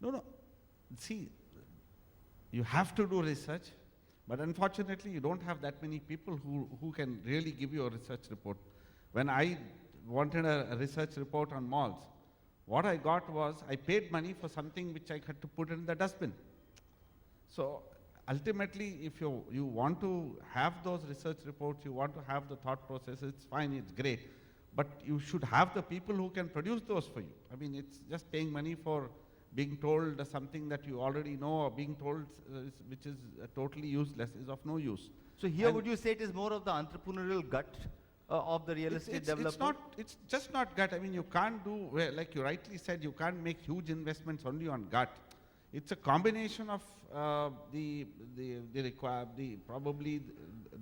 No, no. See, you have to do research, but unfortunately you don't have that many people who can really give you a research report. When I wanted a research report on malls, what I got was I paid money for something which I had to put in the dustbin. So ultimately, if you want to have those research reports, you want to have the thought process, it's fine, it's great. But you should have the people who can produce those for you. I mean, it's just paying money for being told something that you already know, or being told which is totally useless, is of no use. So here would you say it is more of the entrepreneurial gut of the real estate developer? It's just not gut. I mean, you can't do, like you rightly said, you can't make huge investments only on gut. It's a combination of probably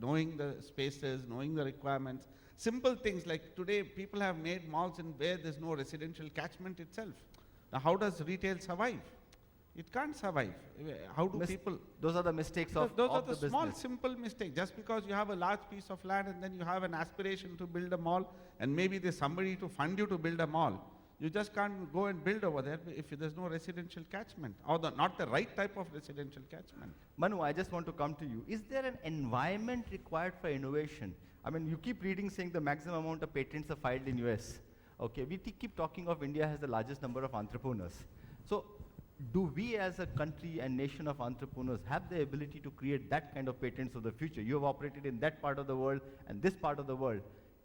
knowing the spaces, knowing the requirements. Simple things like today people have made malls in where there's no residential catchment itself. Now how does retail survive? It can't survive. How do people? Those are the mistakes of those are the business. small, simple mistakes. Just because you have a large piece of land and then you have an aspiration to build a mall, and maybe there's somebody to fund you to build a mall, you just can't go and build over there if there's no residential catchment, or not the right type of residential catchment. Manu, I just want to come to you. Is there an environment required for innovation? I mean, you keep reading saying the maximum amount of patents are filed in US. Okay, we keep talking of India has the largest number of entrepreneurs. So do we as a country and nation of entrepreneurs have the ability to create that kind of patents of the future? You have operated in that part of the world and this part of the world.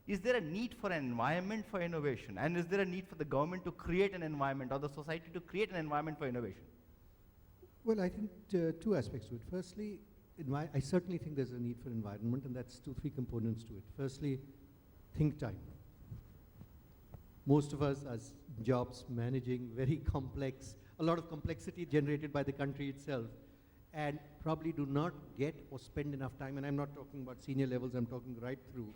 Is there a need for an environment for innovation? And is there a need for the government to create an environment, or the society to create an environment for innovation? Well, I think two aspects to it. Firstly, I certainly think there's a need for environment, and that's 2-3 components to it. Firstly, think time. Most of us as jobs managing very complex, a lot of complexity generated by the country itself, and probably do not get or spend enough time, and I'm not talking about senior levels, I'm talking right through,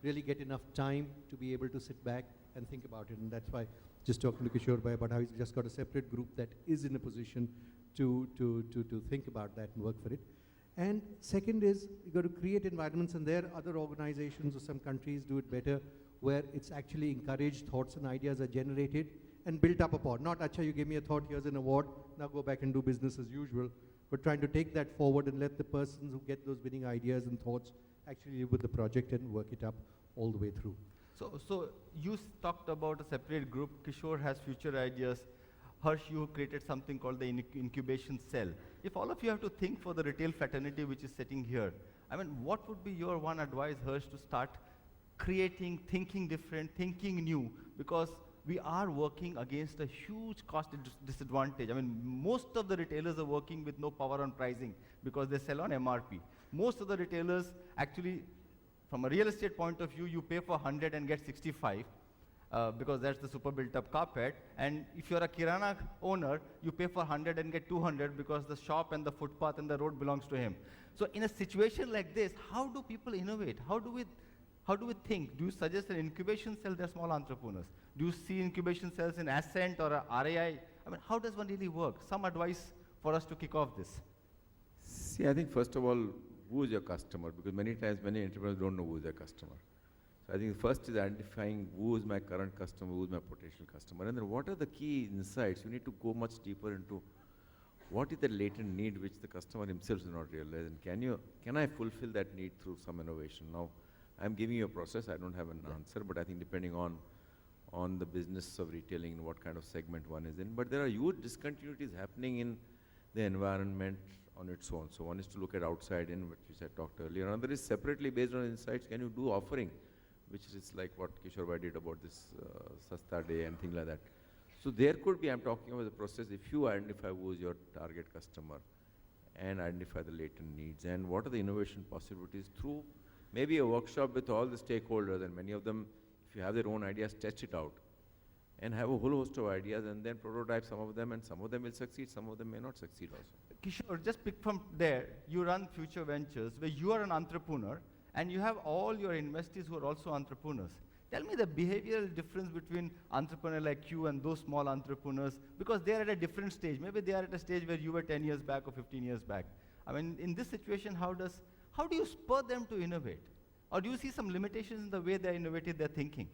really get enough time to be able to sit back and think about it. And that's why just talking to Kishore Bhai about how he's just got a separate group that is in a position to think about that and work for it. And second is, you've got to create environments, and there other organizations or some countries do it better, where it's actually encouraged, thoughts and ideas are generated and built up upon. Not, acha, you gave me a thought, here's an award, now go back and do business as usual. But trying to take that forward and let the persons who get those winning ideas and thoughts actually live with the project and work it up all the way through. So you talked about a separate group. Kishore has future ideas. Harsh, you created something called the incubation cell. If all of you have to think for the retail fraternity which is sitting here, I mean, what would be your one advice, Harsh, to start creating, thinking different, thinking new? Because we are working against a huge cost disadvantage. I mean, most of the retailers are working with no power on pricing because they sell on MRP. Most of the retailers actually, from a real estate point of view, you pay for 100 and get 65 because that's the super built up carpet. And if you're a Kirana owner, you pay for 100 and get 200 because the shop and the footpath and the road belongs to him. So in a situation like this, how do people innovate? How do we think? Do you suggest an incubation cell? They're small entrepreneurs. Do you see incubation cells in Ascent or a RAI? I mean, how does one really work? Some advice for us to kick off this. See, I think first of all, who is your customer? Because many times many entrepreneurs don't know who is their customer. So I think first is identifying who is my current customer, who is my potential customer, and then what are the key insights? You need to go much deeper into what is the latent need which the customer himself is not realizing. Can I fulfill that need through some innovation? Now, I'm giving you a process, I don't have an answer, but I think depending on the business of retailing and what kind of segment one is in. But there are huge discontinuities happening in the environment on its own. So one is to look at outside in, which you said talked earlier. Another is separately based on insights, can you do offering, which is like what Kishore Bhai did about this Sasta Day and things like that. So there could be, I'm talking about the process, if you identify who is your target customer and identify the latent needs and what are the innovation possibilities through maybe a workshop with all the stakeholders, and many of them, if you have their own ideas, test it out and have a whole host of ideas and then prototype some of them, and some of them will succeed, some of them may not succeed also. Kishore, just pick from there. You run Future Ventures where you are an entrepreneur and you have all your investees who are also entrepreneurs. Tell me the behavioral difference between entrepreneur like you and those small entrepreneurs, because they are at a different stage. Maybe they are at a stage where you were 10 years back or 15 years back. I mean, in this situation, how do you spur them to innovate? Or do you see some limitations in the way they're innovative, they're thinking?